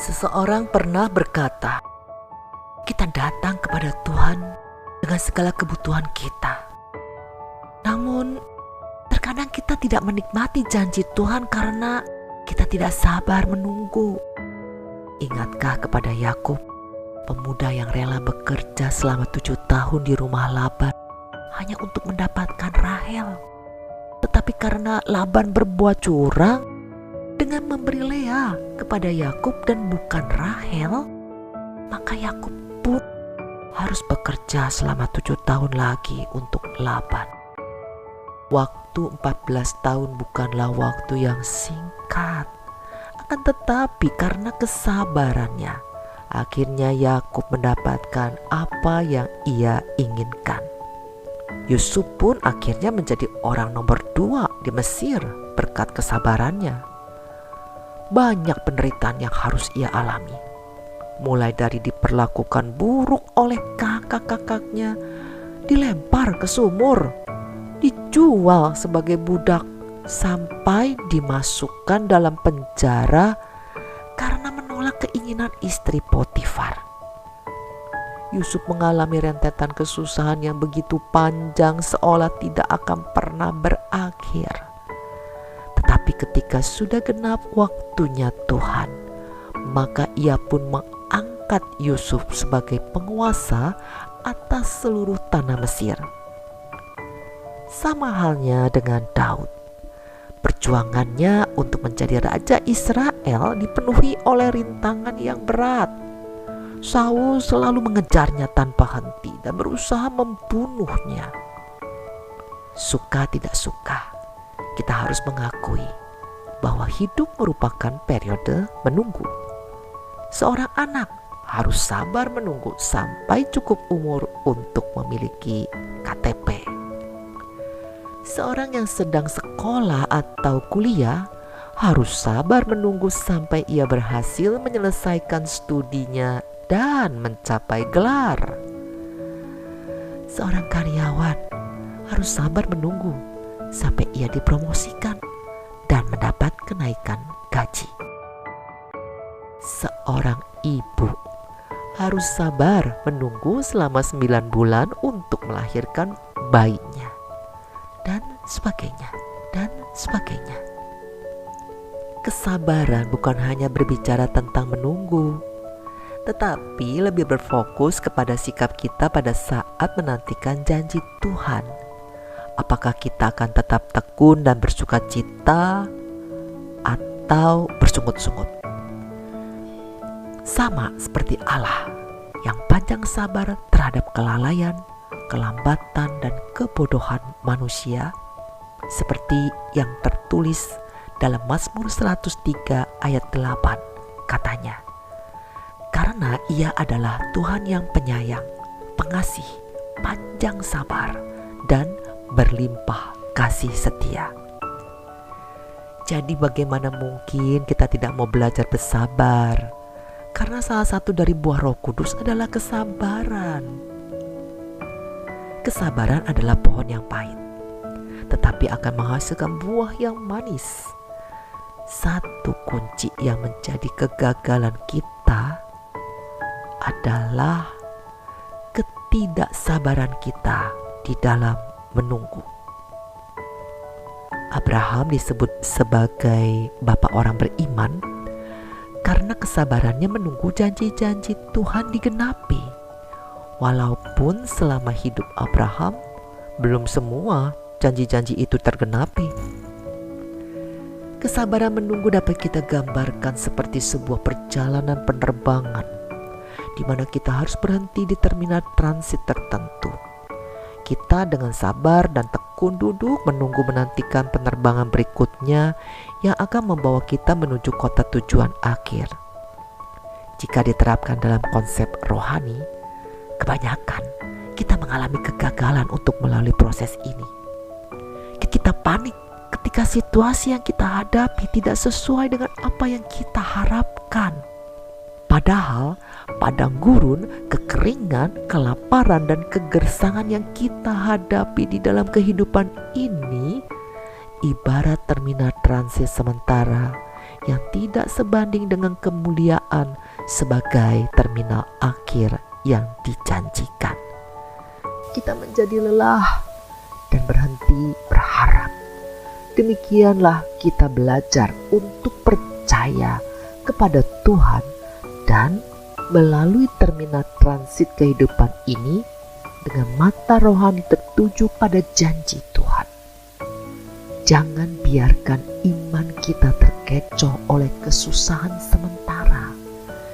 Seseorang pernah berkata, kita datang kepada Tuhan dengan segala kebutuhan kita. Namun, terkadang kita tidak menikmati janji Tuhan karena kita tidak sabar menunggu. Ingatkah kepada Yakub, pemuda yang rela bekerja selama 7 tahun di rumah Laban hanya untuk mendapatkan Rahel? Tetapi karena Laban berbuat curang dengan memberi Lea kepada Yakub dan bukan Rahel, maka Yakub pun harus bekerja selama 7 tahun lagi untuk Laban. Waktu 14 tahun bukanlah waktu yang singkat. Akan tetapi karena kesabarannya, akhirnya Yakub mendapatkan apa yang ia inginkan. Yusuf pun akhirnya menjadi orang nomor 2 di Mesir berkat kesabarannya. Banyak penderitaan yang harus ia alami, mulai dari diperlakukan buruk oleh kakak-kakaknya, dilempar ke sumur, dijual sebagai budak, sampai dimasukkan dalam penjara karena menolak keinginan istri Potifar. Yusuf mengalami rentetan kesusahan yang begitu panjang seolah tidak akan pernah berakhir. Tetapi ketika sudah genap waktunya Tuhan, maka ia pun mengangkat Yusuf sebagai penguasa atas seluruh tanah Mesir. Sama halnya dengan Daud. Perjuangannya untuk menjadi raja Israel dipenuhi oleh rintangan yang berat. Saul selalu mengejarnya tanpa henti dan berusaha membunuhnya. Suka tidak suka, kita harus mengakui bahwa hidup merupakan periode menunggu. Seorang anak harus sabar menunggu sampai cukup umur untuk memiliki KTP. Seorang yang sedang sekolah atau kuliah harus sabar menunggu sampai ia berhasil menyelesaikan studinya dan mencapai gelar. Seorang karyawan harus sabar menunggu sampai ia dipromosikan dan mendapat kenaikan gaji. Seorang ibu harus sabar menunggu selama 9 bulan untuk melahirkan bayinya, dan sebagainya, dan sebagainya. Kesabaran bukan hanya berbicara tentang menunggu, tetapi lebih berfokus kepada sikap kita pada saat menantikan janji Tuhan. Apakah kita akan tetap tekun dan bersukacita atau bersungut-sungut? Sama seperti Allah yang panjang sabar terhadap kelalaian, kelambatan dan kebodohan manusia, seperti yang tertulis dalam Mazmur 103 ayat 8, katanya, karena ia adalah Tuhan yang penyayang, pengasih, panjang sabar, dan berlimpah kasih setia. Jadi bagaimana mungkin kita tidak mau belajar bersabar? Karena salah satu dari buah Roh Kudus adalah kesabaran. Kesabaran adalah pohon yang pahit, tetapi akan menghasilkan buah yang manis. Satu kunci yang menjadi kegagalan kita adalah ketidaksabaran kita di dalam menunggu. Abraham disebut sebagai bapak orang beriman karena kesabarannya menunggu janji-janji Tuhan digenapi. Walaupun selama hidup Abraham belum semua janji-janji itu tergenapi. Kesabaran menunggu dapat kita gambarkan seperti sebuah perjalanan penerbangan di mana kita harus berhenti di terminal transit tertentu. Kita dengan sabar dan tekun duduk menunggu menantikan penerbangan berikutnya yang akan membawa kita menuju kota tujuan akhir. Jika diterapkan dalam konsep rohani, kebanyakan kita mengalami kegagalan untuk melalui proses ini. Kita panik ketika situasi yang kita hadapi tidak sesuai dengan apa yang kita harapkan. Padahal padang gurun, kekeringan, kelaparan, dan kegersangan yang kita hadapi di dalam kehidupan ini ibarat terminal transit sementara yang tidak sebanding dengan kemuliaan sebagai terminal akhir yang dijanjikan. Kita menjadi lelah dan berhenti berharap. Demikianlah kita belajar untuk percaya kepada Tuhan dan melalui terminal transit kehidupan ini dengan mata rohani tertuju pada janji Tuhan. Jangan biarkan iman kita terkecoh oleh kesusahan sementara.